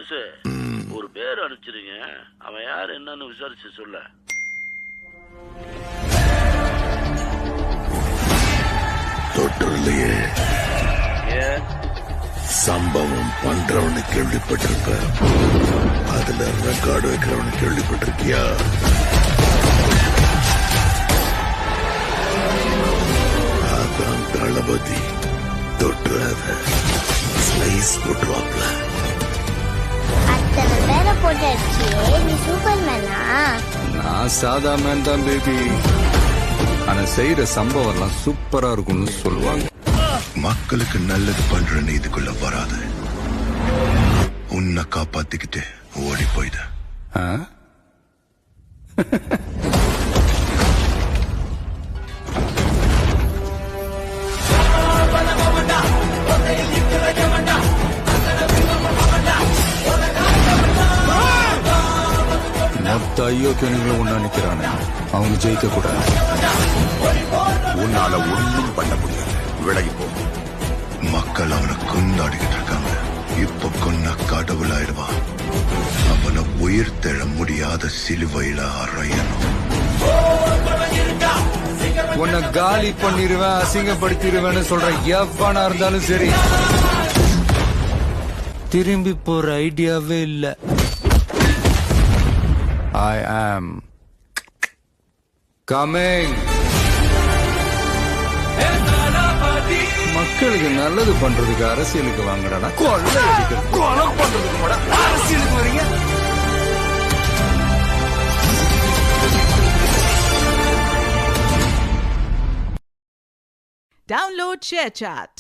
புதுசு ஒரு பேர் அனுப்பிச்சிருங்க. அவன் யார் என்னன்னு விசாரிச்சு சொல்ல. தொற்றுலையே சம்பவம் பண்றவனு கேள்விப்பட்டிருப்ப, அதுல ரெக்கார்டு வைக்கிறவனு கேள்விப்பட்டிருக்கியா? அதான் தளபதி. தொட்டுறாத, ஸ்லைஸ் போட்டுவாப்ல. அத்தனை பேரை போட்டு அடிச்சியே, நீ சூப்பர் மேனா? நான் சாதா மேன் தான் பேபி. ஆனா செய்யற சம்பவம் எல்லாம் சூப்பரா இருக்கும்னு சொல்லுவாங்க. மக்களுக்கு நல்லது பண்ற இதுக்குள்ள வராது. உன்னை காப்பாத்திக்கிட்டு ஓடி போயிட. மொத்த ஐயோக்கியங்களும் ஒண்ணா நிக்கிறானே, அவங்க ஜெயிக்க கூடாது. உன்னால ஒண்ணும் பண்ண முடியாது, விலகி போ. மக்கள் அவனை கொண்டாடிக்கிட்டு இருக்காங்க. இப்ப கொன்ன கடவுள் ஆயிடுவான். அவனை உயிர் தெழ முடியாத சிலுவையில அறையணும். உன்னை காலி பண்ணிருவேன், அசிங்கப்படுத்திடுவேன்னு சொல்ற எவனா இருந்தாலும் சரி, திரும்பி போற ஐடியாவே இல்ல. I am coming. மக்களுக்கு நல்லது பண்றதுக்கு அரசியலுக்கு வாங்கடா, கொலை பண்றதுக்கு அரசியலுக்கு வரீங்க. Download ShareChat.